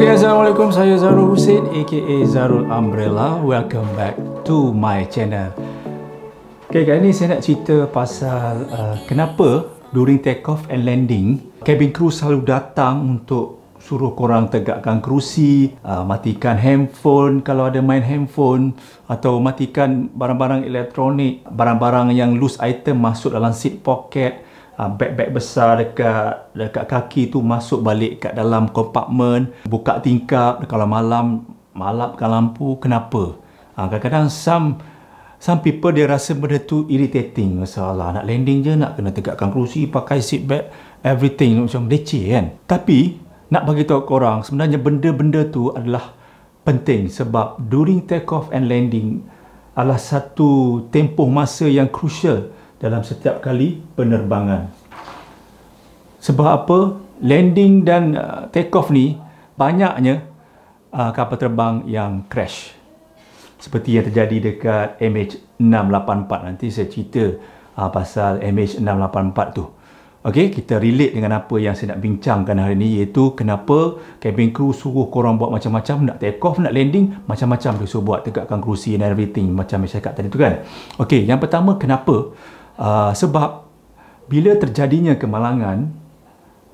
Okay, Assalamualaikum. Saya Zarul Hussein aka Zarul Umbrella. Welcome back to my channel. Okay, kali ni saya nak cerita pasal kenapa during take off and landing cabin crew selalu datang untuk suruh korang tegakkan kerusi, matikan handphone kalau ada main handphone, atau matikan barang-barang elektronik, barang-barang yang loose item masuk dalam seat pocket, beg-beg besar dekat kaki tu masuk balik kat dalam kompartmen, buka tingkap kalau malam malapkan lampu. Kenapa? Kadang-kadang some people dia rasa benda tu irritating. Masalah nak landing je nak kena tegakkan kerusi, pakai seat belt, everything macam leceh kan. Tapi nak bagi tahu korang sebenarnya benda-benda tu adalah penting, sebab during take off and landing adalah satu tempoh masa yang crucial dalam setiap kali penerbangan. Sebab apa? Landing dan take off ni banyaknya kapal terbang yang crash. Seperti yang terjadi dekat MH684. Nanti saya cerita pasal MH684 tu. Okey, kita relate dengan apa yang saya nak bincangkan hari ni, iaitu kenapa cabin crew suruh korang buat macam-macam, nak take off, nak landing, macam-macam dia suruh buat, tegakkan kerusi and everything macam saya cakap tadi tu kan. Okey, yang pertama kenapa? Sebab bila terjadinya kemalangan,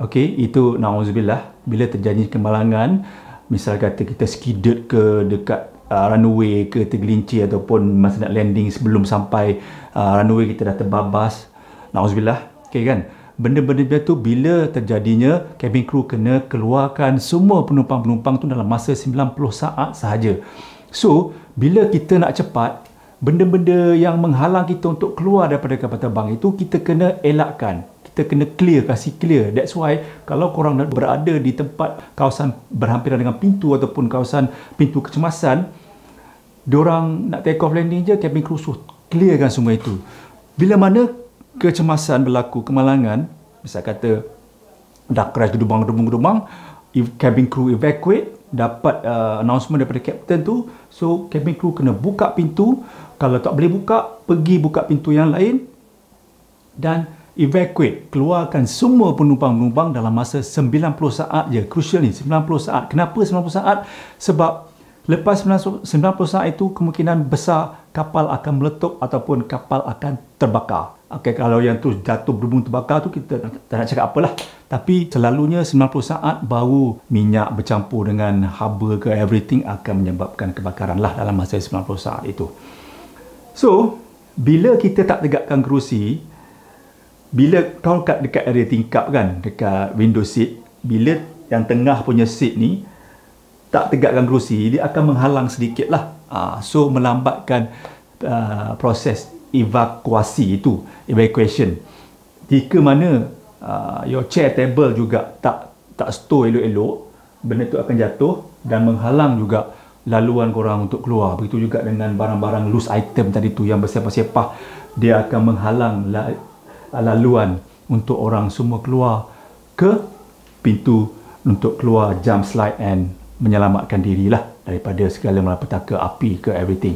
okey, itu na'udzubillah, bila terjadinya kemalangan, misal kata kita skidded ke dekat runway ke tergelincir, ataupun masa nak landing sebelum sampai runway kita dah terbabas, na'udzubillah, okey kan? Benda-benda tu bila terjadinya, cabin crew kena keluarkan semua penumpang-penumpang tu dalam masa 90 saat sahaja. So, bila kita nak cepat, benda-benda yang menghalang kita untuk keluar daripada kapal terbang itu kita kena elakkan. Kita kena kasih clear. That's why kalau korang berada di tempat kawasan berhampiran dengan pintu ataupun kawasan pintu kecemasan, diorang nak take off landing je, cabin crew suruh clearkan semua itu. Bila mana kecemasan berlaku, kemalangan, misal kata dah crash gedubang, cabin crew evacuate, dapat announcement daripada captain tu, so cabin crew kena buka pintu. Kalau tak boleh buka, pergi buka pintu yang lain dan evacuate, keluarkan semua penumpang-penumpang dalam masa 90 saat je. Crucial ni, 90 saat. Kenapa 90 saat? Sebab lepas 90 saat itu kemungkinan besar kapal akan meletup ataupun kapal akan terbakar. Okay, kalau yang tu jatuh berhubung terbakar tu kita tak nak cakap apalah. Tapi selalunya 90 saat baru minyak bercampur dengan haba ke everything akan menyebabkan kebakaran lah dalam masa 90 saat itu. So, bila kita tak tegakkan kerusi, bila kau dekat area tingkap kan, dekat window seat, bila yang tengah punya seat ni tak tegakkan kerusi, dia akan menghalang sedikit lah. So, melambatkan proses evakuasi itu, evacuation. Jika mana your chair table juga tak store elok-elok, benda tu akan jatuh dan menghalang juga laluan korang untuk keluar. Begitu juga dengan barang-barang loose item tadi tu yang bersepah-sepah, dia akan menghalang laluan untuk orang semua keluar ke pintu untuk keluar jump slide and menyelamatkan dirilah daripada segala malapetaka, api ke everything.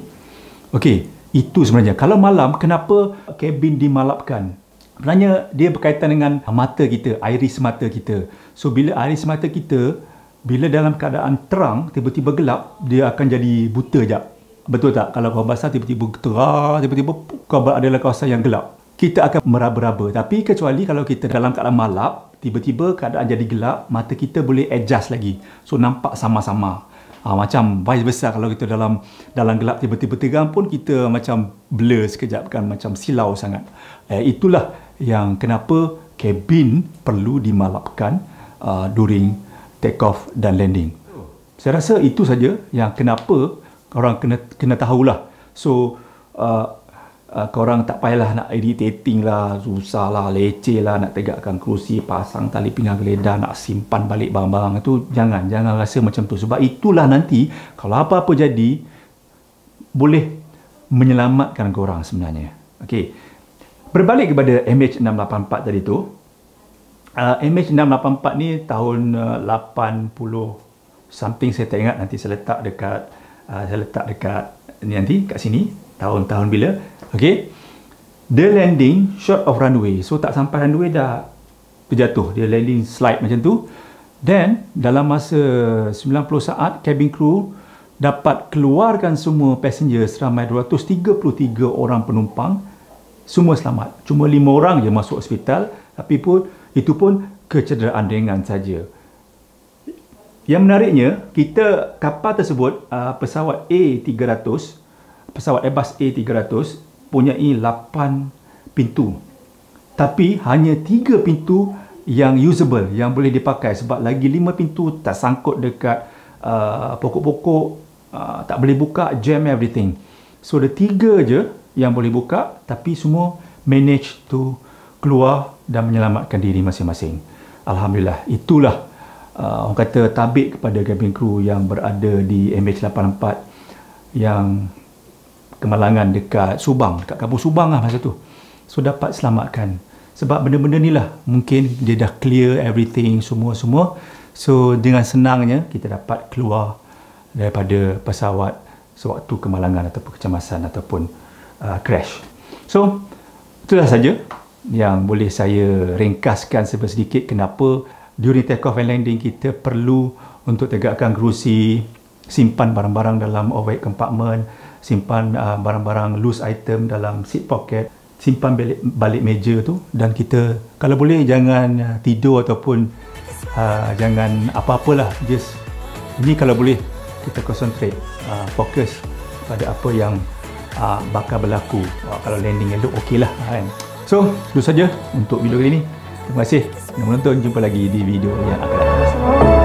Okey, itu sebenarnya. Kalau malam, kenapa kabin dimalapkan? Sebenarnya dia berkaitan dengan mata kita, iris mata kita. So bila iris mata kita, bila dalam keadaan terang tiba-tiba gelap, dia akan jadi buta jap. Betul tak? Kalau kau basah tiba-tiba terang, tiba-tiba kau berada dalam kawasan yang gelap, kita akan meraba-raba. Tapi kecuali kalau kita dalam keadaan malap, tiba-tiba keadaan jadi gelap, mata kita boleh adjust lagi. So nampak sama-sama. Macam vice versa, kalau kita dalam gelap tiba-tiba terang pun kita macam blur sekejap kan, macam silau sangat. Itulah yang kenapa kabin perlu dimalapkan during take off dan landing. Saya rasa itu saja yang kenapa korang kena tahulah. So korang tak payahlah nak irritating lah, susah lah, leceh lah nak tegakkan kerusi, pasang tali pinggang geledah, nak simpan balik barang-barang itu. Jangan rasa macam tu, sebab itulah nanti kalau apa-apa jadi boleh menyelamatkan korang sebenarnya. Okey, berbalik kepada MH684 tadi tu. MH684 ni tahun 80 something, saya tak ingat. Nanti saya letak dekat ni, nanti kat sini tahun-tahun bila. Okey, dia landing short of runway, so tak sampai runway dah terjatuh. Dia landing slide macam tu. Dan dalam masa 90 saat, cabin crew dapat keluarkan semua passenger seramai 233 orang penumpang. Semua selamat. Cuma 5 orang je masuk hospital, tapi itu pun kecederaan ringan saja. Yang menariknya, kapal tersebut, pesawat A300, pesawat Airbus A300 punyai 8 pintu. Tapi hanya 3 pintu yang usable, yang boleh dipakai, sebab lagi 5 pintu tak sangkut dekat pokok-pokok, tak boleh buka, jam everything. So ada 3 je yang boleh buka, tapi semua manage to keluar dan menyelamatkan diri masing-masing. Alhamdulillah. Itulah orang kata tabik kepada cabin crew yang berada di MH84 yang kemalangan dekat Subang, dekat kampung Subang lah masa tu. So dapat selamatkan. Sebab benda-benda ni lah mungkin dia dah clear everything semua. So dengan senangnya kita dapat keluar daripada pesawat sewaktu kemalangan ataupun kecemasan ataupun crash. So itulah saja yang boleh saya ringkaskan sedikit kenapa during take off and landing kita perlu untuk tegakkan kerusi, simpan barang-barang dalam overhead compartment, simpan barang-barang loose item dalam seat pocket, simpan balik meja tu, dan kita kalau boleh jangan tidur ataupun jangan apa-apalah, just ini kalau boleh kita concentrate, fokus pada apa yang bakal berlaku. Kalau landing elok, okey lah kan. So itu saja untuk video kali ini. Terima kasih menonton. Jumpa lagi di video yang akan datang.